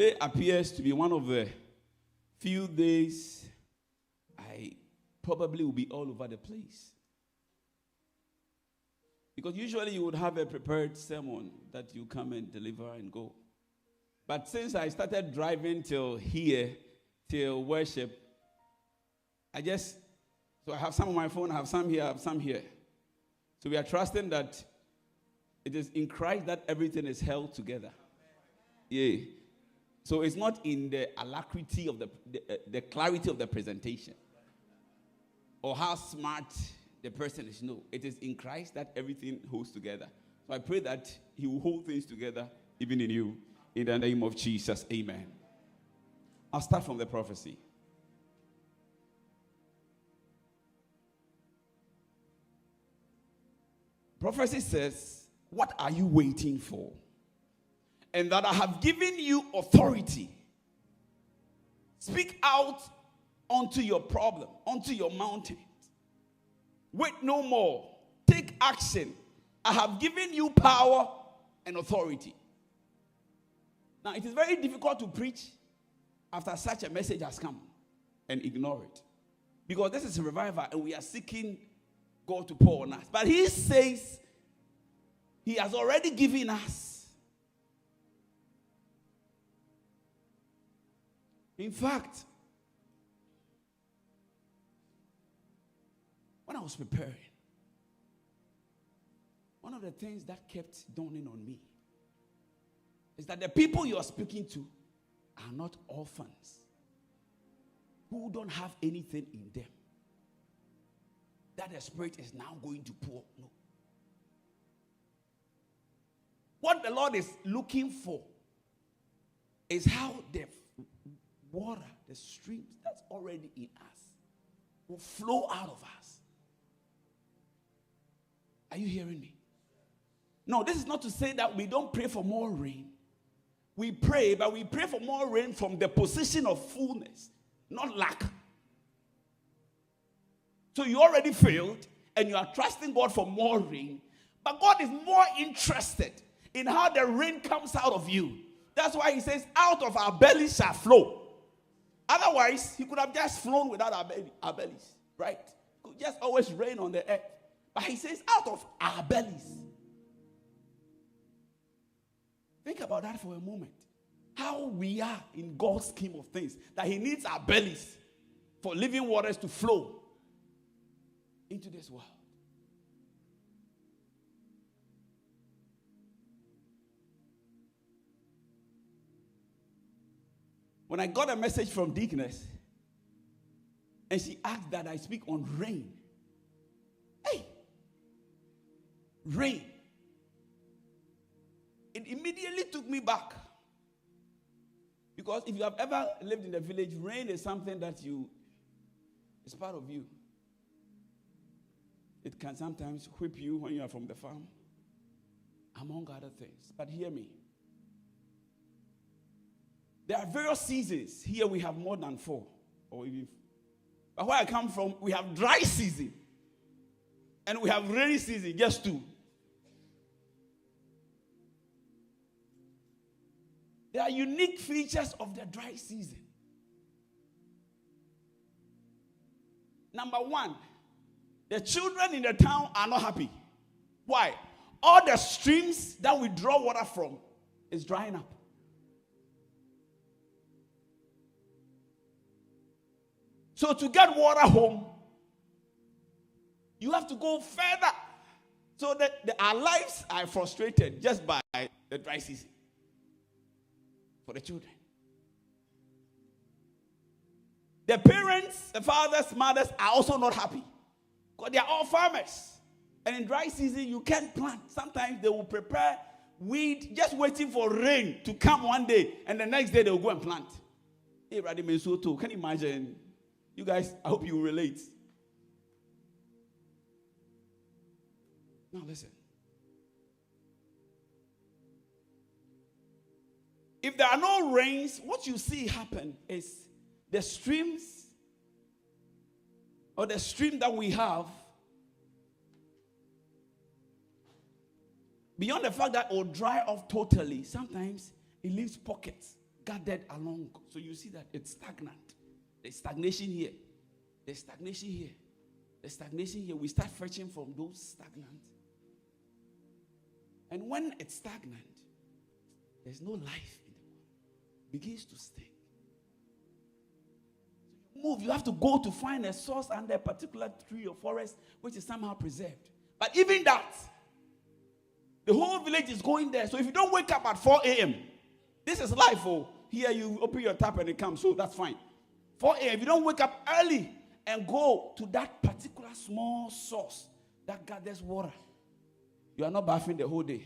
Today appears to be one of the few days I probably will be all over the place. Because usually you would have a prepared sermon that you come and deliver and go. But since I started driving till here, till worship, so I have some on my phone, I have some here, I have some here. So we are trusting that it is in Christ that everything is held together. Yeah. So it's not in the alacrity of the clarity of the presentation or how smart the person is. No, it is in Christ that everything holds together. So I pray that he will hold things together even in you. In the name of Jesus, amen. I'll start from the prophecy. Prophecy says, what are you waiting for? And that I have given you authority. Speak out onto your problem, onto your mountains. Wait no more. Take action. I have given you power and authority. Now, it is very difficult to preach after such a message has come and ignore it. Because this is a revival and we are seeking God to pour on us. But he says he has already given us. In fact, when I was preparing, one of the things that kept dawning on me is that the people you are speaking to are not orphans who don't have anything in them that the Spirit is now going to pour. No. What the Lord is looking for is how the water, the streams that's already in us, will flow out of us. Are you hearing me? No, this is not to say that we don't pray for more rain. We pray, but we pray for more rain from the position of fullness, not lack. So you already failed, and you are trusting God for more rain, but God is more interested in how the rain comes out of you. That's why he says, out of our bellies shall flow. Otherwise, he could have just flown without our bellies, right? It could just always rain on the earth. But he says, out of our bellies. Think about that for a moment. How we are in God's scheme of things. That he needs our bellies for living waters to flow into this world. When I got a message from Deaconess, and she asked that I speak on rain. Hey! Rain. It immediately took me back. Because if you have ever lived in the village, rain is something that it's part of you. It can sometimes whip you when you are from the farm, among other things. But hear me. There are various seasons. Here we have more than 4. But where I come from, we have dry season. And we have rainy season, just 2. There are unique features of the dry season. Number 1, the children in the town are not happy. Why? All the streams that we draw water from is drying up. So to get water home, you have to go further. So that our lives are frustrated just by the dry season for the children. The parents, the fathers, mothers are also not happy because they are all farmers. And in dry season, you can't plant. Sometimes they will prepare weed just waiting for rain to come one day, and the next day they will go and plant. Hey, Brady Minsoto, can you imagine? You guys, I hope you relate. Now listen. If there are no rains, what you see happen is the streams or the stream that we have, beyond the fact that it will dry off totally, sometimes it leaves pockets gathered along. So you see that it's stagnant. There's stagnation here. There's stagnation here. There's stagnation here. We start fetching from those stagnant. And when it's stagnant, there's no life in the world. It begins to stink. So you move, you have to go to find a source under a particular tree or forest which is somehow preserved. But even that, the whole village is going there. So if you don't wake up at 4 a.m., this is life. Oh, here you open your tap and it comes. So that's fine. 4 a.m. If you don't wake up early and go to that particular small source that gathers water, you are not bathing the whole day.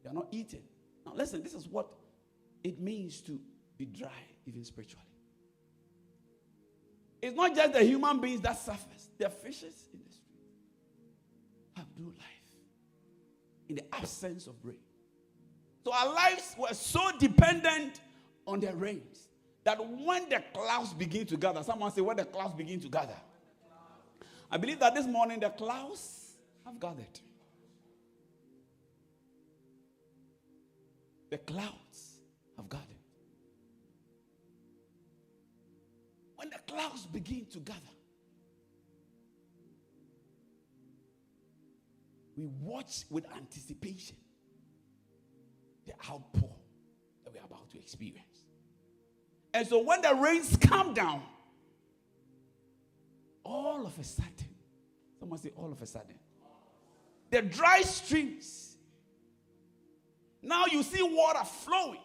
You are not eating. Now listen, this is what it means to be dry, even spiritually. It's not just the human beings that suffers. The fishes in the street have no life in the absence of rain. So our lives were so dependent on the rains that when the clouds begin to gather, someone say, when the clouds begin to gather. I believe that this morning the clouds have gathered. The clouds have gathered. When the clouds begin to gather, we watch with anticipation the outpour that we're about to experience. And so when the rains come down, all of a sudden, someone say all of a sudden, the dry streams, now you see water flowing.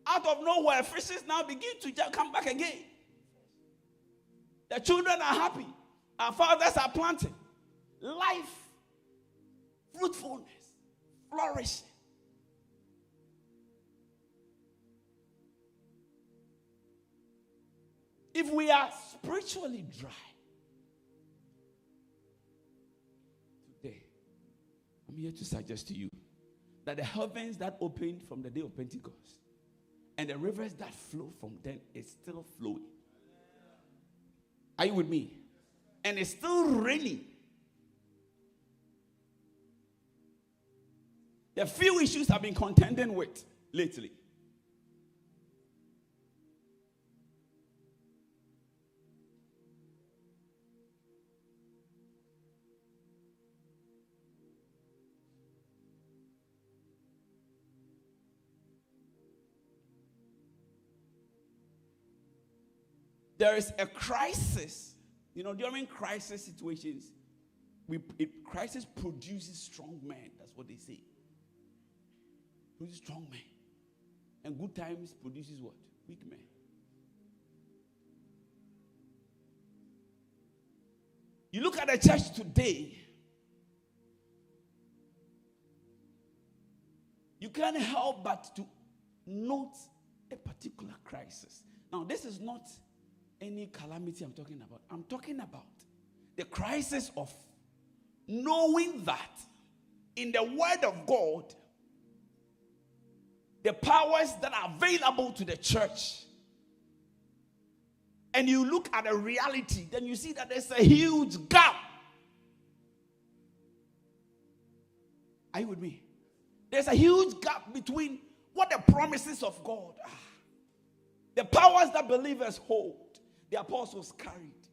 Out of nowhere, fishes now begin to come back again. The children are happy. Our fathers are planting. Life, fruitfulness, flourishing. If we are spiritually dry, today, I'm here to suggest to you that the heavens that opened from the day of Pentecost and the rivers that flow from them is still flowing. Are you with me? And it's still raining. The few issues I've been contending with lately. There is a crisis. You know, during crisis situations, crisis produces strong men. That's what they say. Produces strong men. And good times produces what? Weak men. You look at the church today, you can't help but to note a particular crisis. Now, this is not any calamity I'm talking about. I'm talking about the crisis of knowing that in the Word of God, the powers that are available to the church, and you look at the reality, then you see that there's a huge gap. Are you with me? There's a huge gap between what the promises of God are, the powers that believers hold, the apostles carried,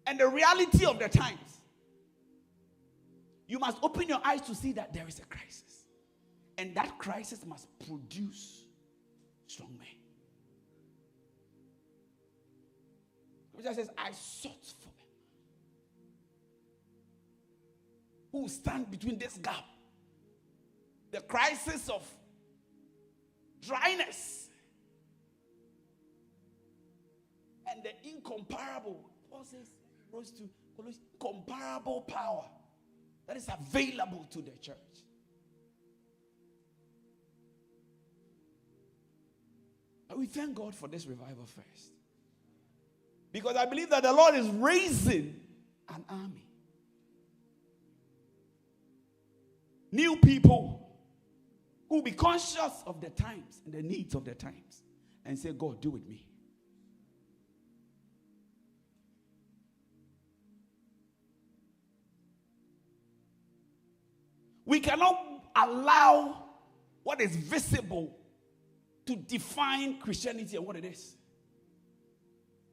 and the reality of the times. You must open your eyes to see that there is a crisis. And that crisis must produce strong men. Scripture says, I sought for them who stand between this gap. The crisis of dryness and the incomparable, Paul says, rose to comparable power that is available to the church. And we thank God for this revival first. Because I believe that the Lord is raising an army. New people who will be conscious of the times and the needs of the times and say, God, do with me. We cannot allow what is visible to define Christianity and what it is.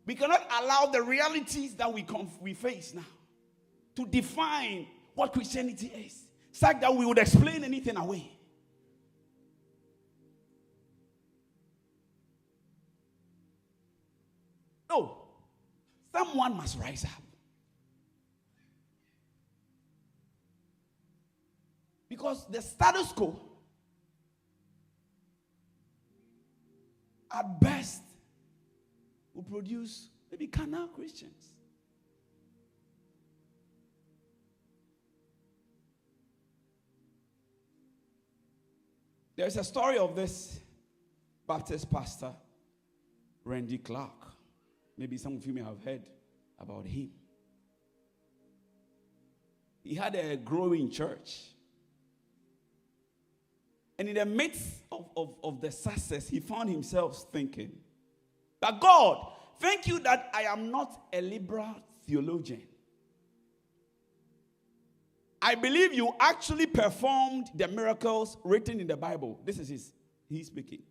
We cannot allow the realities that we face now to define what Christianity is, such that we would explain anything away. No. Someone must rise up. Because the status quo, at best, will produce maybe carnal Christians. There's a story of this Baptist pastor, Randy Clark. Maybe some of you may have heard about him. He had a growing church. And in the midst of the success, he found himself thinking that, God, thank you that I am not a liberal theologian. I believe you actually performed the miracles written in the Bible. This is he's speaking.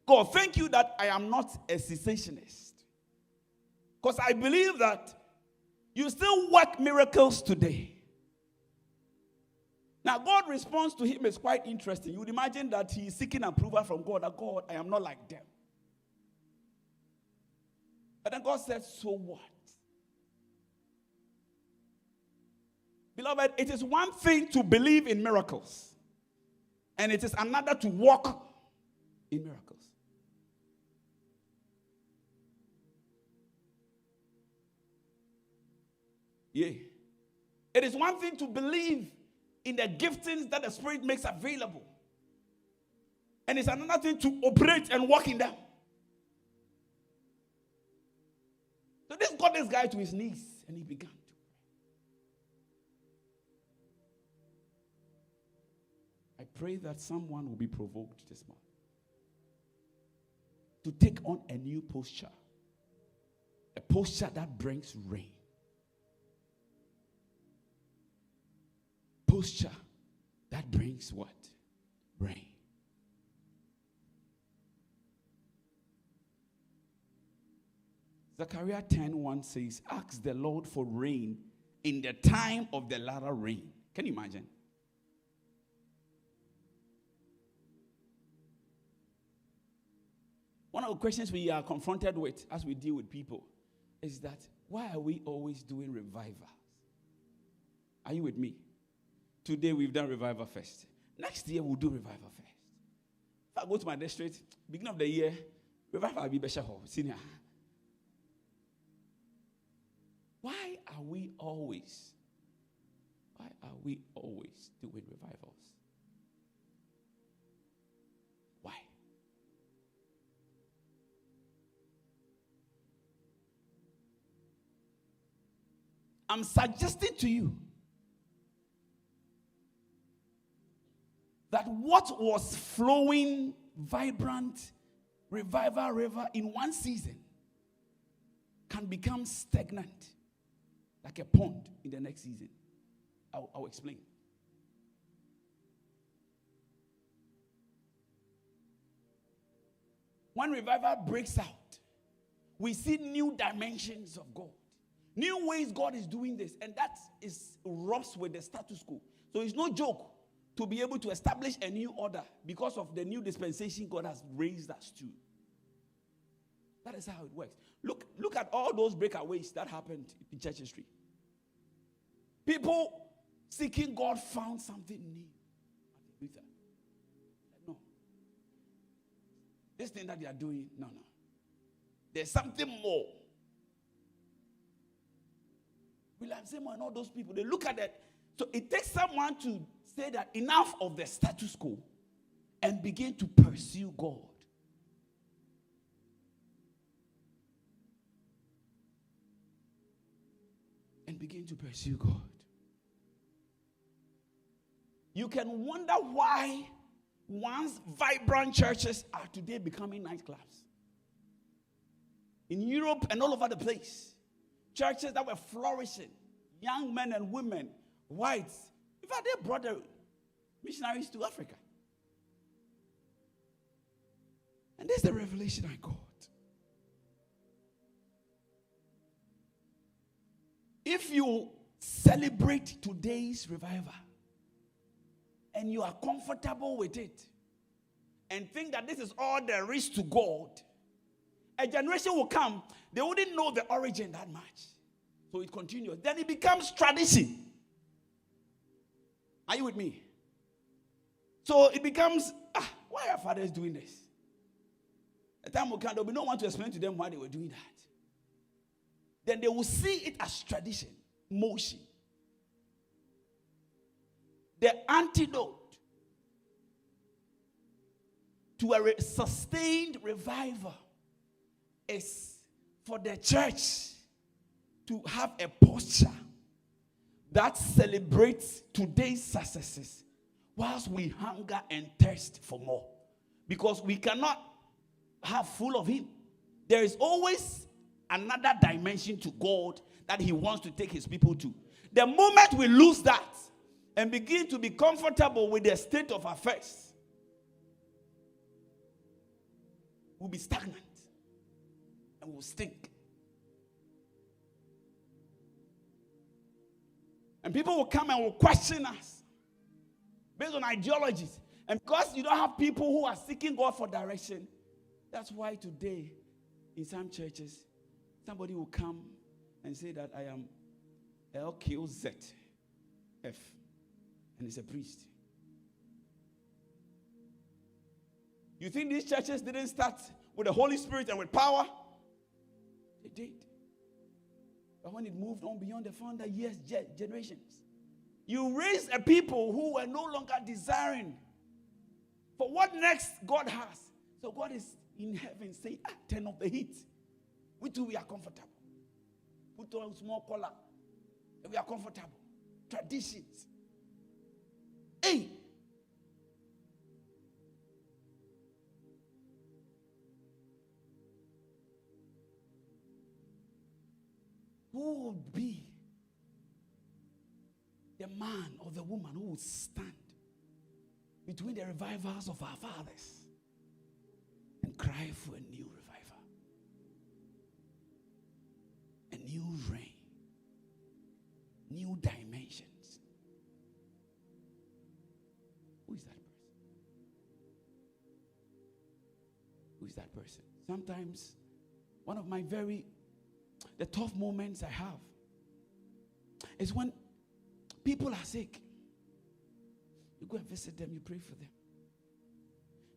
God, thank you that I am not a cessationist. Because I believe that you still work miracles today. Now, God's response to him is quite interesting. You would imagine that he is seeking approval from God, that God, I am not like them. But then God said, so what? Beloved, it is one thing to believe in miracles, and it is another to walk in miracles. Yeah. It is one thing to believe in the giftings that the Spirit makes available, and it's another thing to operate and walk in them. So this got this guy to his knees, and he began to pray. I pray that someone will be provoked this month to take on a new posture, a posture that brings rain. Posture that brings what? Rain. Zechariah 10:1 says, ask the Lord for rain in the time of the latter rain. Can you imagine? One of the questions we are confronted with as we deal with people is that, why are we always doing revival? Are you with me? Today we've done revival first. Next year we'll do revival first. If I go to my district, beginning of the year, revival will be better. Senior. Why are we always doing revivals? Why? I'm suggesting to you that what was flowing, vibrant, revival river in one season can become stagnant, like a pond in the next season. I'll explain. When revival breaks out, we see new dimensions of God, new ways God is doing this, and that is rubs with the status quo. So it's no joke to be able to establish a new order because of the new dispensation God has raised us to. That is how it works. Look at all those breakaways that happened in church history. People seeking God found something new. Luther. No. This thing that they are doing, no. There's something more. William Seymour and all those people, they look at it. So it takes someone to say that enough of the status quo and begin to pursue God. And begin to pursue God. You can wonder why once vibrant churches are today becoming nightclubs. In Europe and all over the place, churches that were flourishing, young men and women, whites, in fact, they brought the missionaries to Africa. And this is the revelation I got. If you celebrate today's revival and you are comfortable with it and think that this is all there is to God, a generation will come, they wouldn't know the origin that much. So it continues. Then it becomes tradition. Are you with me? So it becomes, why are fathers doing this? A time will come, there will be no one to explain to them why they were doing that. Then they will see it as tradition, motion. The antidote to a sustained revival is for the church to have a posture that celebrates today's successes whilst we hunger and thirst for more. Because we cannot have full of him. There is always another dimension to God that he wants to take his people to. The moment we lose that and begin to be comfortable with the state of affairs, we'll be stagnant and we'll stink. And people will come and will question us based on ideologies. And because you don't have people who are seeking God for direction, that's why today in some churches, somebody will come and say that I am LQZF, and he's a priest. You think these churches didn't start with the Holy Spirit and with power? They did. But when it moved on beyond the founder years, generations, you raised a people who were no longer desiring for what next God has. So God is in heaven saying, turn off the heat. We too, we are comfortable. Put on small collar. We are comfortable. Traditions. Hey. Who would be the man or the woman who would stand between the revivals of our fathers and cry for a new revival, a new reign, new dimensions? Who is that person? Who is that person? Sometimes one of the tough moments I have is when people are sick. You go and visit them, you pray for them.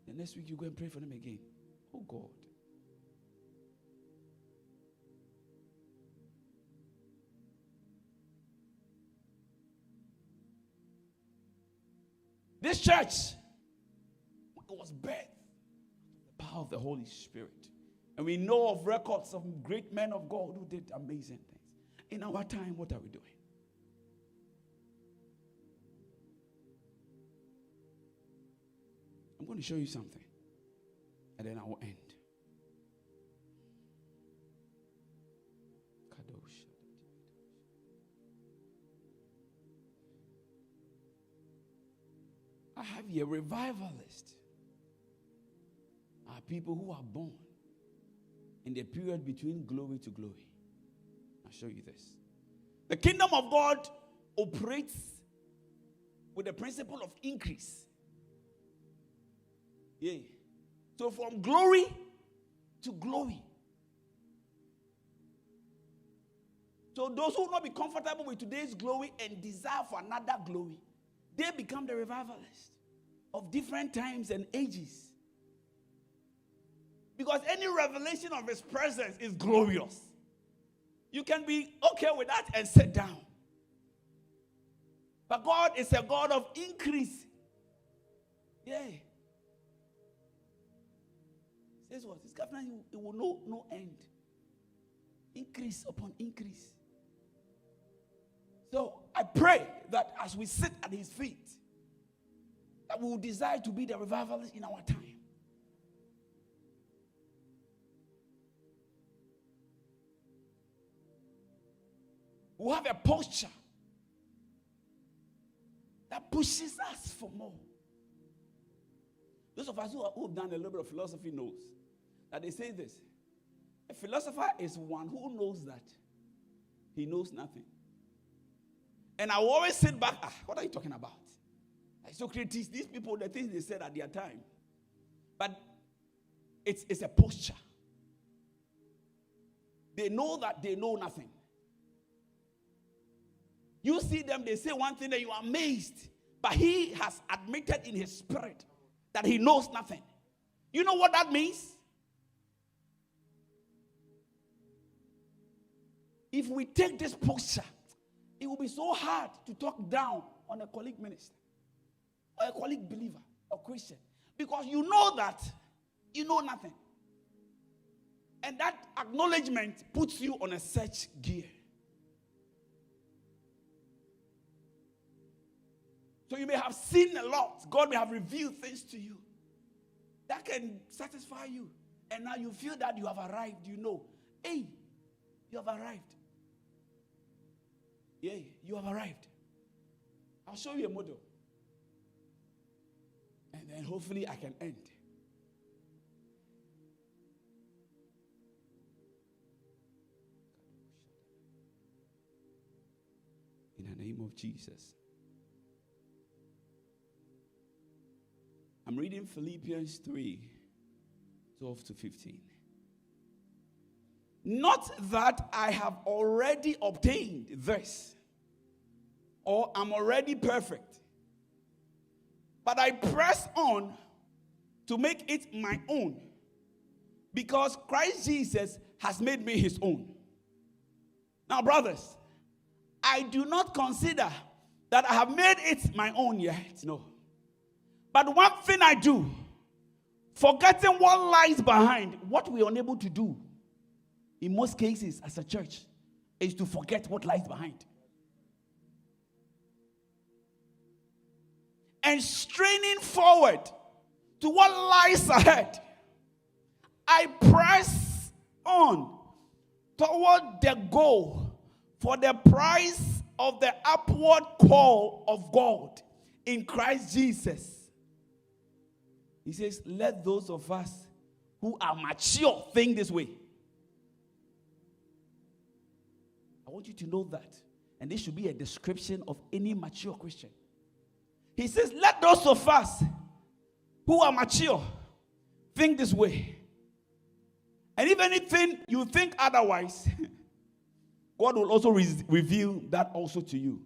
The next week you go and pray for them again. Oh God. This church was birthed the power of the Holy Spirit. And we know of records of great men of God who did amazing things. In our time, what are we doing? I'm going to show you something. And then I will end. I have here revivalists are people who are born in the period between glory to glory. I'll show you this. The kingdom of God operates with the principle of increase. Yeah. So from glory to glory. So those who will not be comfortable with today's glory and desire for another glory, they become the revivalists of different times and ages. Because any revelation of his presence is glorious. You can be okay with that and sit down. But God is a God of increase. Yeah. Says what? His covenant, it will know no end. Increase upon increase. So I pray that as we sit at his feet, that we will desire to be the revivalists in our time. We have a posture that pushes us for more. Those of us who have done a little bit of philosophy knows that they say this. A philosopher is one who knows that he knows nothing. And I will always sit back, what are you talking about? Like Socrates, these people, the things they said at their time. But it's a posture. They know that they know nothing. You see them, they say one thing that you are amazed. But he has admitted in his spirit that he knows nothing. You know what that means? If we take this posture, it will be so hard to talk down on a colleague minister, or a colleague believer, or Christian. Because you know that you know nothing. And that acknowledgement puts you on a search gear. So you may have seen a lot. God may have revealed things to you that can satisfy you. And now you feel that you have arrived. You know, hey, you have arrived. Yeah, you have arrived. I'll show you a model. And then hopefully I can end. In the name of Jesus. I'm reading Philippians 3:12-15. Not that I have already obtained this, or I'm already perfect, but I press on to make it my own, because Christ Jesus has made me his own. Now, brothers, I do not consider that I have made it my own yet, no. But one thing I do, forgetting what lies behind, what we are unable to do, in most cases as a church, is to forget what lies behind. And straining forward to what lies ahead, I press on toward the goal for the prize of the upward call of God in Christ Jesus. He says, let those of us who are mature think this way. I want you to know that. And this should be a description of any mature Christian. He says, let those of us who are mature think this way. And if anything you think otherwise, God will also reveal that also to you.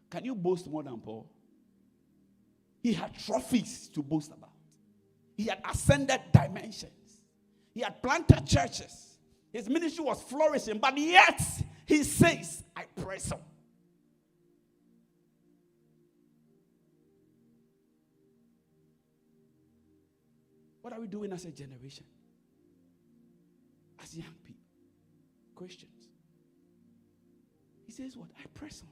Can you boast more than Paul? He had trophies to boast about. He had ascended dimensions. He had planted churches. His ministry was flourishing, but yet he says, I press on. What are we doing as a generation? As young people, Christians. He says what? I press on.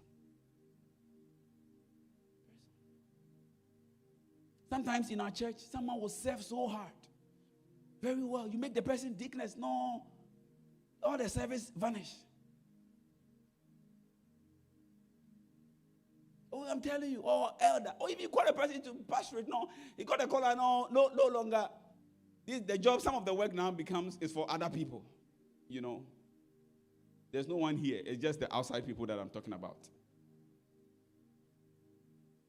Sometimes in our church, someone will serve so hard. Very well. You make the person deaconess. No. All the service vanish. Oh, I'm telling you. Oh, elder. Or if you call a person to pastorate, no. You got a caller, no longer. The job, some of the work now is for other people. You know. There's no one here. It's just the outside people that I'm talking about.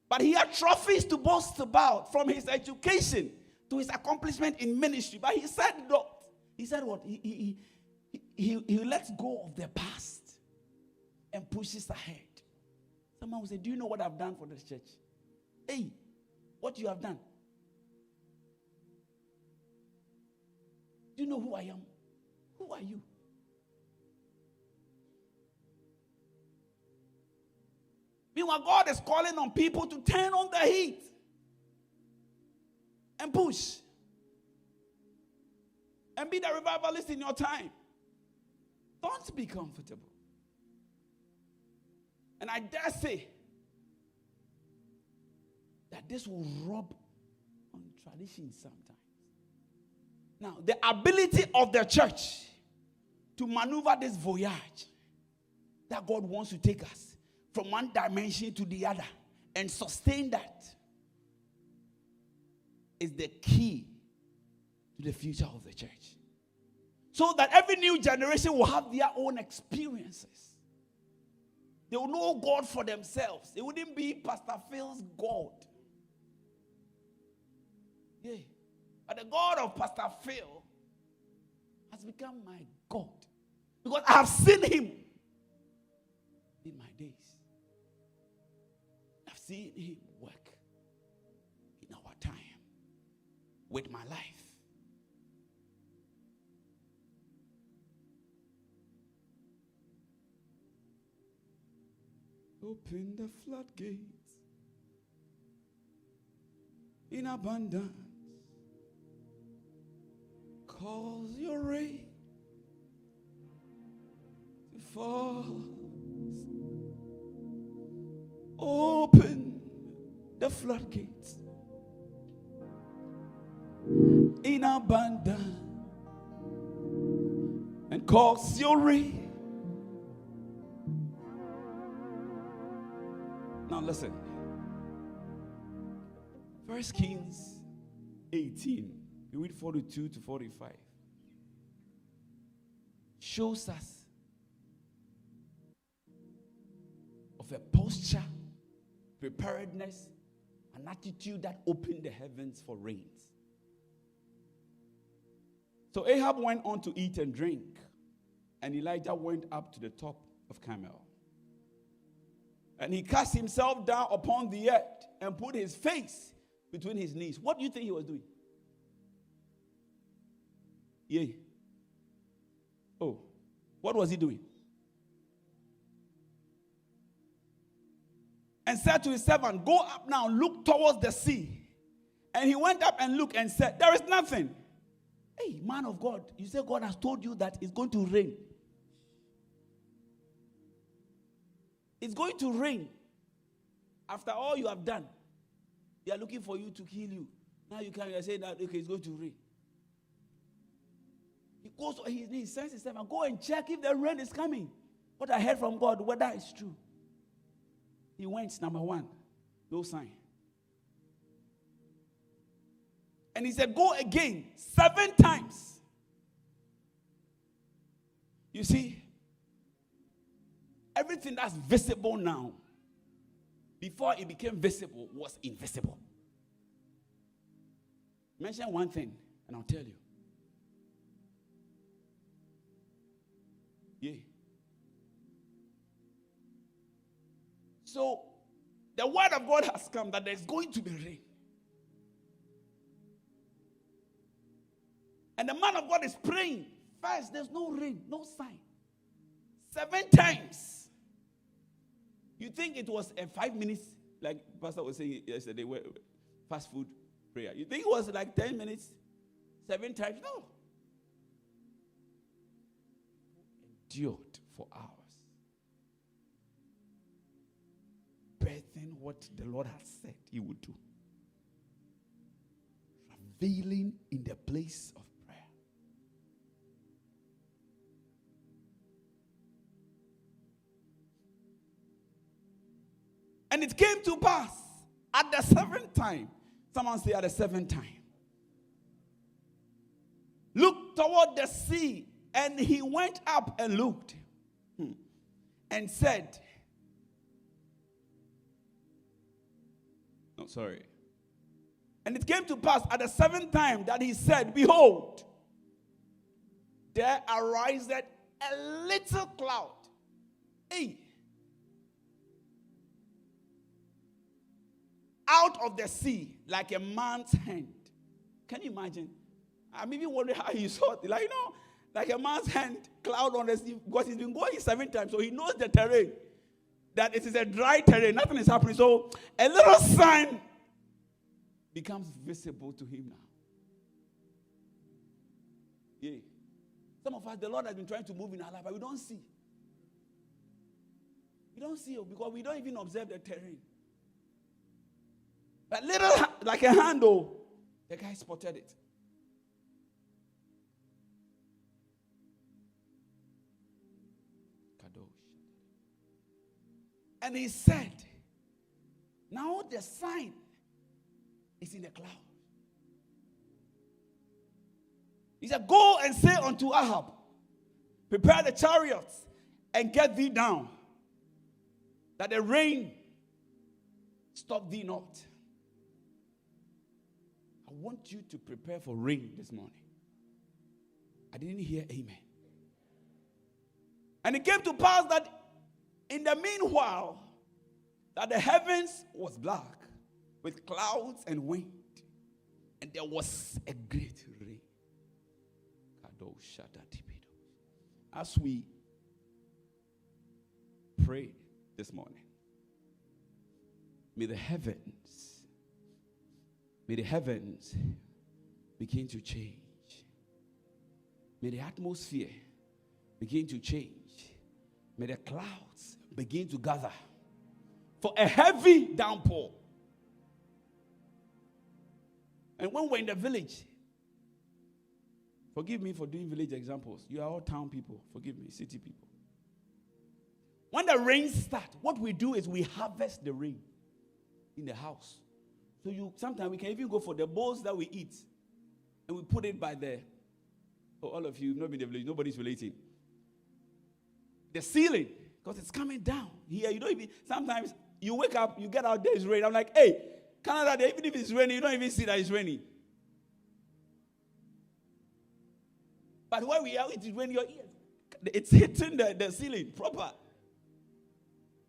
But he had trophies to boast about, from his education to his accomplishment in ministry. But he said no. He said what? He lets go of the past and pushes ahead. Someone will say, do you know what I've done for this church? Hey, what you have done? Do you know who I am? Who are you? Meanwhile, God is calling on people to turn on the heat and push and be the revivalist in your time. Don't be comfortable. And I dare say that this will rub on tradition sometimes. Now, the ability of the church to maneuver this voyage that God wants to take us from one dimension to the other and sustain that is the key to the future of the church. So that every new generation will have their own experiences. They will know God for themselves. It wouldn't be Pastor Phil's God. Yeah. But the God of Pastor Phil has become my God. Because I have seen him in my days. I've seen him work in our time with my life. Open the floodgates in abundance. Cause your rain to fall. Open the floodgates in abundance and cause your rain. Now listen. 1 Kings 18, you read 42 to 45. Shows us of a posture, preparedness, an attitude that opened the heavens for rains. So Ahab went on to eat and drink, and Elijah went up to the top of Chemel. And he cast himself down upon the earth and put his face between his knees. What do you think he was doing? Yeah. Oh, what was he doing? And said to his servant, go up now, look towards the sea. And he went up and looked and said, there is nothing. Hey, man of God, you say God has told you that it's going to rain. It's going to rain. After all you have done, they are looking for you to kill you. Now you can say that, okay, it's going to rain. He goes on his knees, sends his servant, go and check if the rain is coming. What I heard from God, whether it's true. He went, number one, no sign. And he said, go again 7 times. You see, everything that's visible now, before it became visible, was invisible. Mention one thing, and I'll tell you. Yeah. So, the word of God has come that there's going to be rain. And the man of God is praying. First, there's no rain, no sign. 7 times. You think it was a 5 minutes, like Pastor was saying yesterday, fast food prayer. You think it was like 10 minutes, 7 times? No. Endured for hours. Birthing what the Lord has said he would do. Travailing in the place of prayer. And it came to pass at the 7th time. Someone say at the 7th time. Looked toward the sea, and he went up and looked and said, no, sorry. And it came to pass at the 7th time that he said, behold, there arised a little cloud. Hey. Out of the sea, like a man's hand. Can you imagine? I'm even wondering how he saw it. Like, like a man's hand, cloud on the sea, because he's been going 7 times, so he knows the terrain. That it is a dry terrain, nothing is happening. So a little sign becomes visible to him now. Yeah. Some of us, the Lord has been trying to move in our life, but we don't see. We don't see it because we don't even observe the terrain. But little, like a handle, the guy spotted it. And he said, Now the sign is in the cloud. He said, go and say unto Ahab, prepare the chariots and get thee down, that the rain stop thee not. I want you to prepare for rain this morning. I didn't hear amen. And it came to pass that in the meanwhile, that the heavens was black with clouds and wind, and there was a great rain. As we pray this morning, may the heavens begin to change. May the atmosphere begin to change. May the clouds begin to gather for a heavy downpour. And when we're in the village, forgive me for doing village examples. You are all town people. Forgive me, city people. When the rain starts, what we do is we harvest the rain in the house. So sometimes we can even go for the bowls that we eat, and we put it by the, all of you, not in the village, nobody's relating. The ceiling, because it's coming down. Here, you don't even, sometimes you wake up, you get out, there, it's rain. I'm like, hey, Canada, even if it's raining, you don't even see that it's raining. But where we are, it is when your ears, it's hitting the ceiling proper.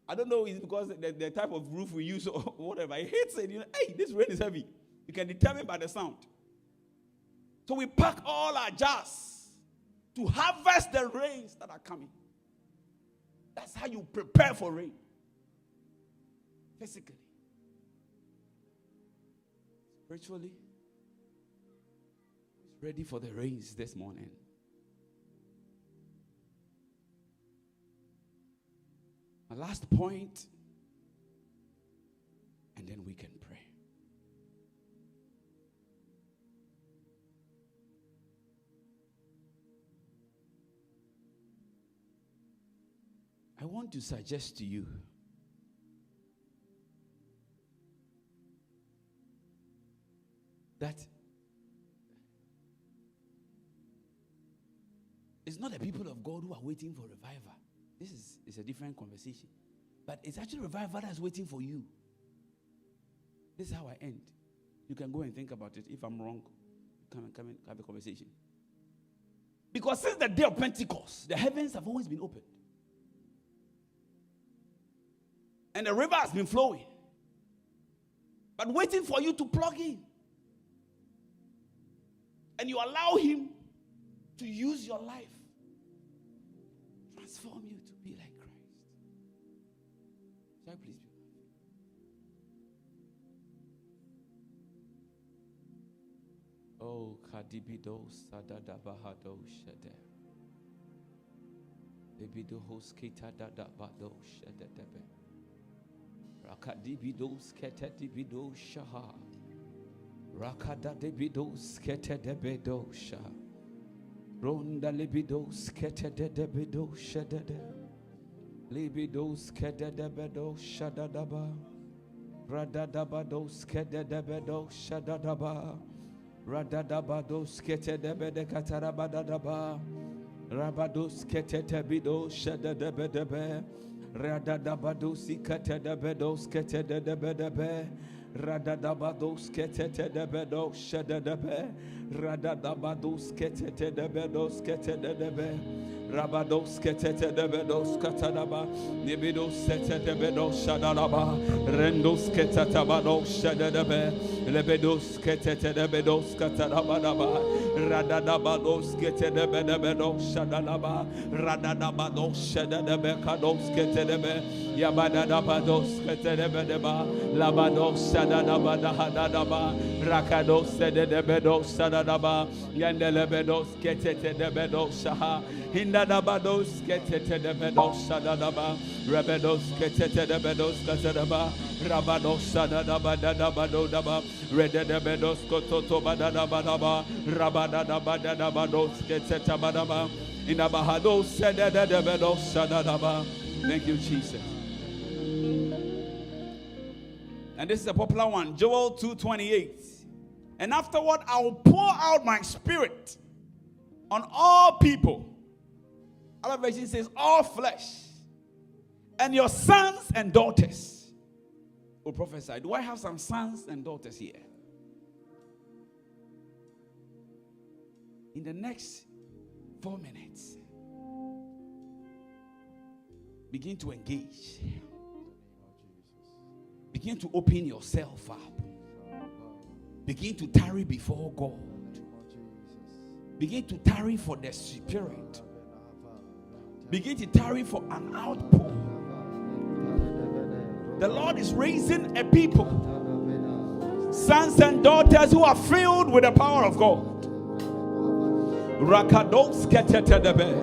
I don't know, it's because the type of roof we use or whatever. It hits it, hey, this rain is heavy. You can determine by the sound. So we pack all our jars to harvest the rains that are coming. That's how you prepare for rain. Physically. Spiritually. Ready for the rains this morning. My last point, and then we can pray. I want to suggest to you that it's not the people of God who are waiting for revival. This is a different conversation. But it's actually revival that's waiting for you. This is how I end. You can go and think about it. If I'm wrong, come and have a conversation. Because since the day of Pentecost, the heavens have always been opened. And the river has been flowing. But waiting for you to plug in. And you allow him to use your life. Transform you to be like Christ. Shall I please be? Oh, Kadibido Sadadabahado Shede. Libido Hoskita Dadabado Shedebe. Rakadibido Sketedibido Shaha. Rakadabido Sketedebedo Shaha. Ronda libidos kete de debido shadada. Libidos kete de bedo shadadaba. Radadabados kete de bedo shadadaba. Radadabados kete de bede katarabadadaba. Rabados kete de bido shadadabedebe. Radadabados kete de bedos kete de bedebe. Radadabados kete de bedo shadadabe. Radadabados kete de bedos kete de be. Rabados kete de bedos katanaba. Nibidos kete de bedos shadalaba. Rendos kete tabados shadadabe. Lebedos kete de bedos katanabadaba. Radadabados kete de bedos shadalaba. Radadabados shadadabe kados kete de be. Yabadadabados kete de bedeba. Labados shadadaba hadadaba. Rakados de bedos shadadaba. Yandelebedos kete de bedos shaha. Hindadabados kete de bedos shadadaba. Rebedos kete de bedos katanaba. Rabados shadadaba dadabadodaba. Rededebedos kototo badadabadaba. Rabadadabadabados kete tabadaba. Inabahados de bedos shadadaba. Thank you, Jesus. And this is a popular one, Joel 2:28. And afterward, I will pour out my spirit on all people. Other version says, all flesh. And your sons and daughters will prophesy. Do I have some sons and daughters here? In the next 4 minutes, begin to engage. Begin to open yourself up. Begin to tarry before God. Begin to tarry for the Spirit. Begin to tarry for an outpour. The Lord is raising a people, sons and daughters who are filled with the power of God. Rakados ketetedebe,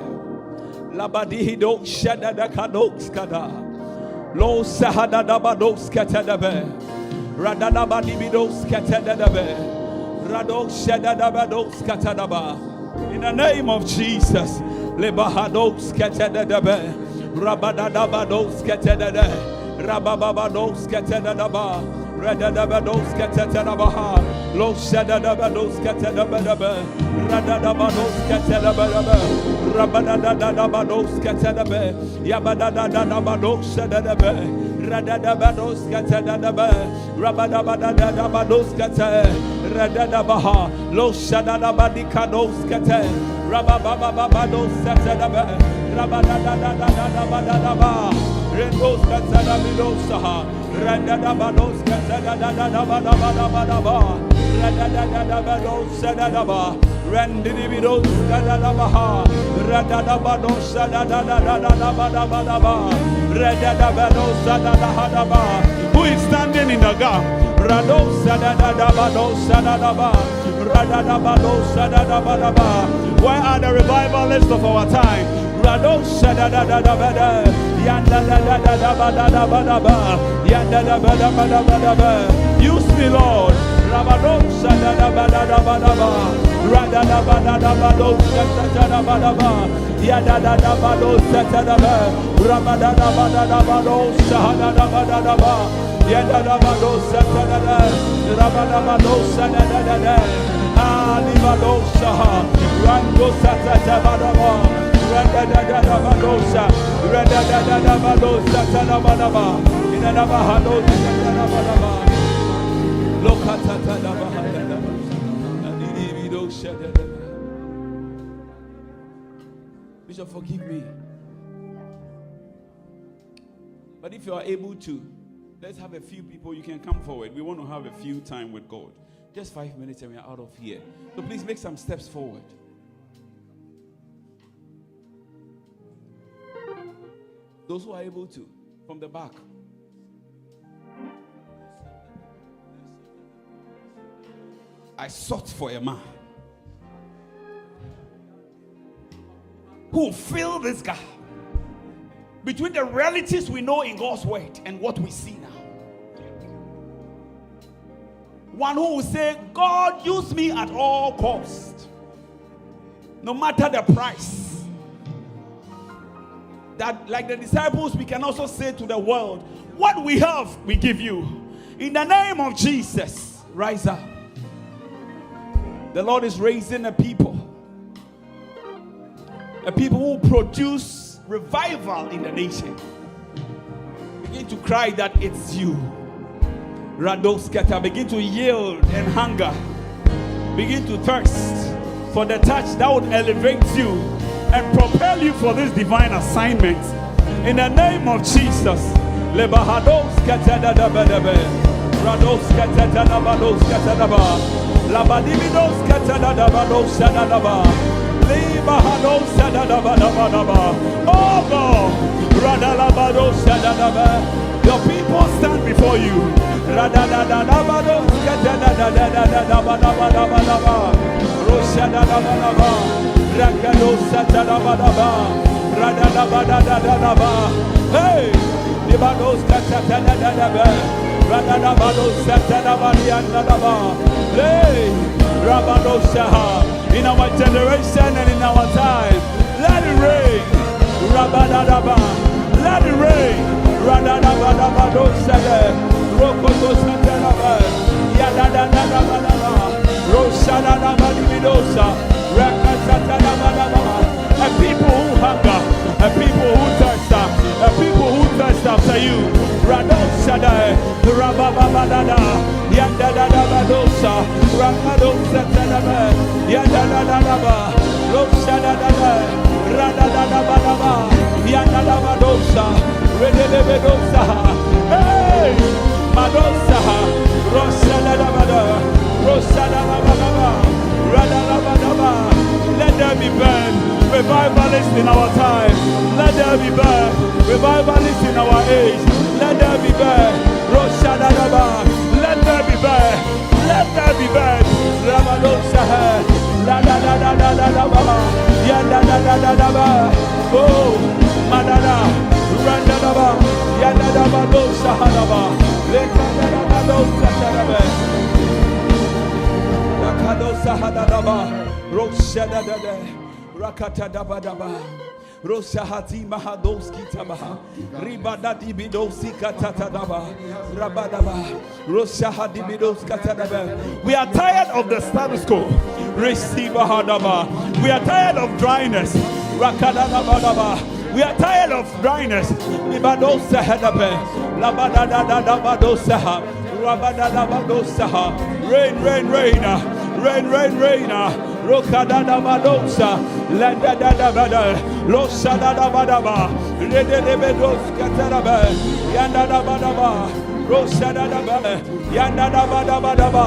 labadihido shadadakados kada, lo sahadadabados ketedebe, radadabadibidos ketedebe, rados shadadabados ketedaba. In the name of Jesus, lebahados ketedebe, rabadadabados ketedebe. Rabababados ketedaba, redadabados ketedaba, lo shadadabados ketedaba, radadabados ketedaba, rabadadabados ketedaba, yabadadabados shadadaba, radadabados ketedaba, rabadadabados ketedaba, radadabaha, lo shadadabadikados ketedaba, rababababados ketedaba, rabadadadabadaba. Rendos katsada bidosaha, randa bados katsada da randa bados randi bidos kada baha, randa bados da randa bados da. Who is standing in the gap? Rados da bados randa bados da. Where are the revivalists of our time? Rados da yanda use me, Lord. Rabados Bishop, forgive me. But if you are able to, let's have a few people. You can come forward. We want to have a few time with God. Just 5 minutes and we are out of here. So please make some steps forward. Those who are able to, from the back. I sought for a man who will fill this gap between the realities we know in God's word and what we see now. One who will say, God, use me at all cost, no matter the price. That, like the disciples, we can also say to the world, what we have, we give you. In the name of Jesus, rise up. The Lord is raising a people who produce revival in the nation. Begin to cry that it's you. Radoskata, begin to yield and hunger. Begin to thirst for the touch that would elevate you and propel you for this divine assignment. In the name of Jesus. Oh God, your people stand before you. Hey, in our generation and in our time, let it rain. Let it rain. Roshada, Rabababada, Yandadabadosa, Rakadosa, Yandadaba, Roshada, Radadabadaba, Yandadabadosa, Redebedosa, hey, Madosa, Roshadabada, Roshadabadaba, Radadabadaba. Let there be burn, revivalists in our time. Let there be burn, revivalists in our age. Let there be burn, Roshadabadaba. Let there be burn, let there be burn. Rabadosa, la da da da da da da ba, ya da da da da da ba. Oh, madada, randadaba, ya da da ba dosa hadaba, le da da ba dosa hadaba, la kadosa hadaba, roshadada, rakata daba daba. Roshahati Mahadoski Tabaha Ribadati Bidosi Katatadaba Rabadaba Roshahadi Bidos Katadaba. We are tired of the status quo. Receive Hadaba. We are tired of dryness. Rakadabadaba. We are tired of dryness. Ibadosa Hadabe Labadadabadosaha Rabadadabadosaha. Rain, rain, rain. Rain, rain, rain. Rokadadabadosa Landadabada Losadabadaba Redebedos Kataraba Yandadabadaba Rosadaba Yandadabadabadaba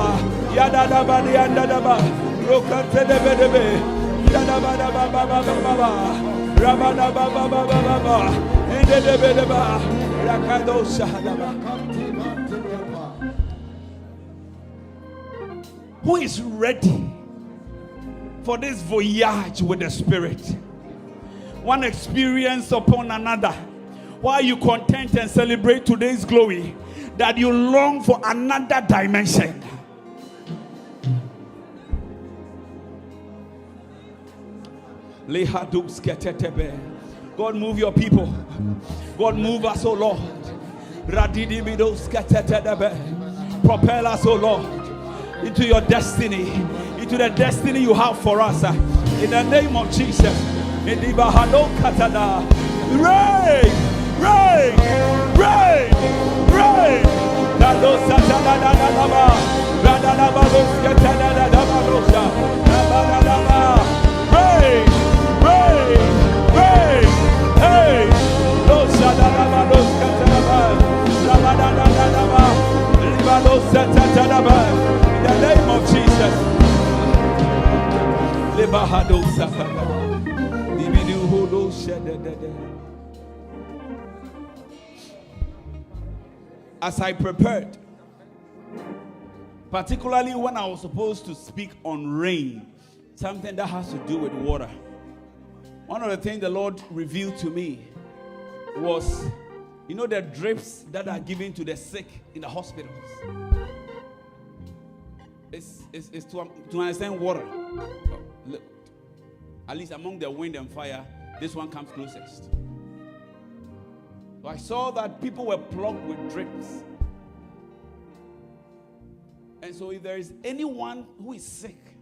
Yadadabadi Yandadaba Rokatedebedebe Yadabadabababa Rabadabababa Indedebedeba Rakadosadaba. Who is ready for this voyage with the Spirit? One experience upon another. While you content and celebrate today's glory, that you long for another dimension. God, move your people. God, move us, O Lord. Propel us, O Lord, into your destiny, into the destiny you have for us. In the name of Jesus. Rain, rain, rain, rain. Rain, rain, rain. Hey, in the name of Jesus. As I prepared, particularly when I was supposed to speak on rain, something that has to do with water, one of the things the Lord revealed to me was, you know, the drips that are given to the sick in the hospitals. It's to understand water. Look, at least among the wind and fire, this one comes closest. So I saw that people were plugged with drips. And so if there is anyone who is sick,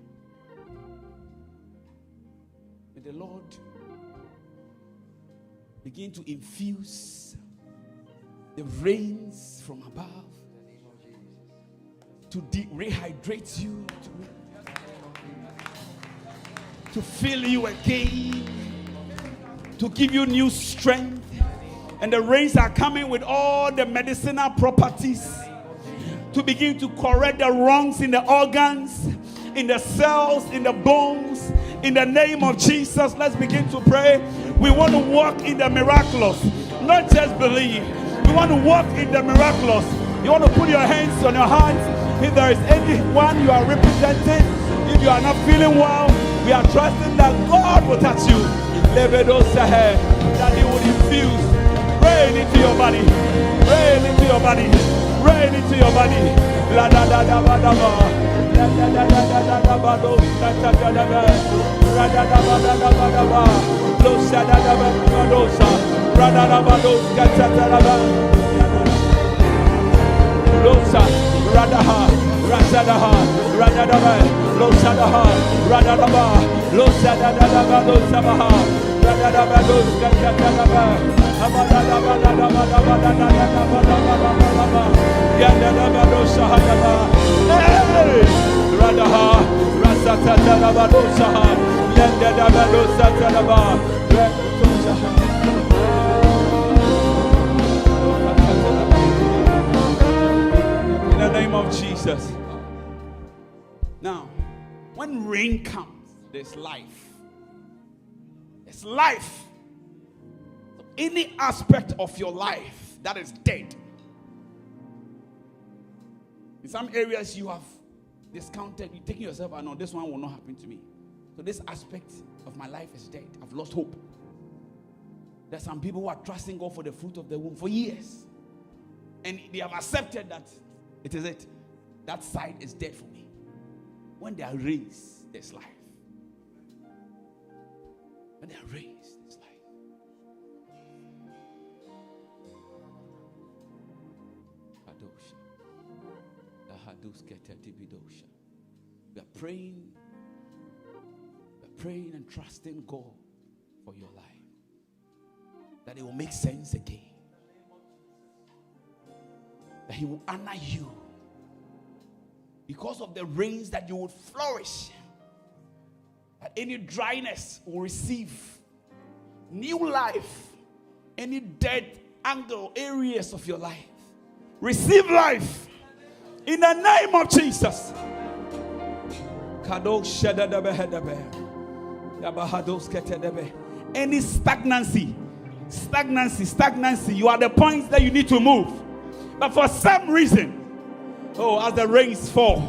may the Lord begin to infuse the rains from above to rehydrate you, to fill you again, to give you new strength. And the rains are coming with all the medicinal properties to begin to correct the wrongs in the organs, in the cells, in the bones. In the name of Jesus, let's begin to pray. We want to walk in the miraculous, not just believe. We want to walk in the miraculous. You want to put your hands on your hearts. If there is anyone you are representing, if you are not feeling well, we are trusting that God will touch you. That He will infuse rain into your body, rain into your body, rain into your body. La da da da ba da ba, la da da da da da ba do, la da da da ba, ra da da ba da da ba da ba, lo sa da da ba do sa, ra da da ba do sa da da ba, lo sa, ra da ha, ra sa da ha, ra da da ba, lo sa da ha, ra da da ba, lo sa da da ba do sa ba ha, ra da da ba do sa da da ba. In the name of Jesus. Now, when rain comes, there's life. There's life. So any aspect of your life that is dead. In some areas you have discounted, you're taking yourself, I know this one will not happen to me. So this aspect of my life is dead. I've lost hope. There's some people who are trusting God for the fruit of the womb for years. And they have accepted that it is it. That side is dead for me. When they are raised, there's life. When they are raised, there's life. We are praying and trusting God for your life. That it will make sense again. That He will honor you. Because of the rains, that you will flourish. That any dryness will receive new life. Any dead angle areas of your life, receive life in the name of Jesus. Any stagnancy, you are the points that you need to move. But for some reason, as the rains fall,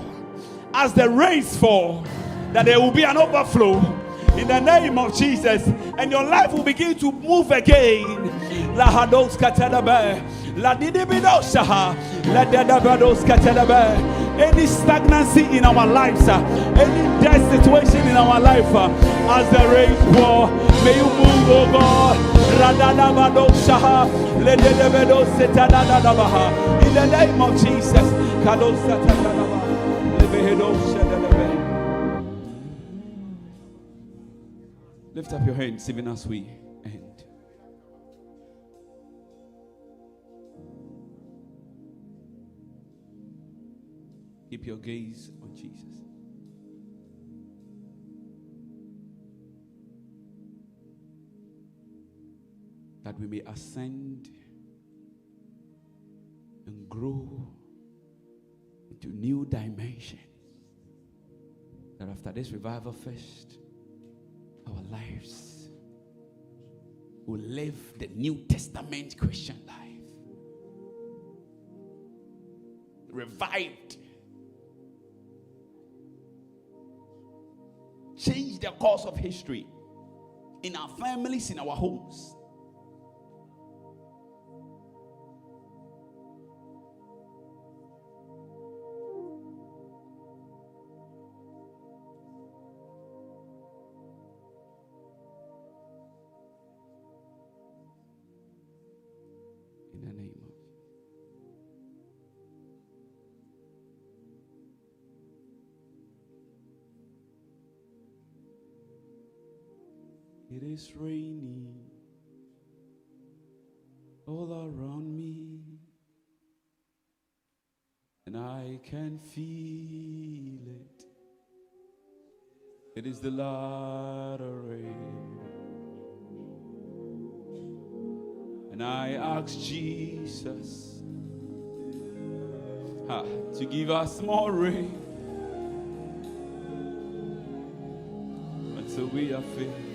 that there will be an overflow in the name of Jesus, and your life will begin to move again. Any stagnancy in our lives, any dead situation in our life, as the rains fall, may you move, oh God. In the name of Jesus. Lift up your hands even as we end. Keep your gaze on Jesus. That we may ascend and grow into new dimensions. That after this revival feast, our lives will live the New Testament Christian life. Revived. Change the course of history in our families, in our homes. In the name of It is raining all around me, and I can feel it. It is the latter rain. And I ask Jesus to give us more rain until we are filled.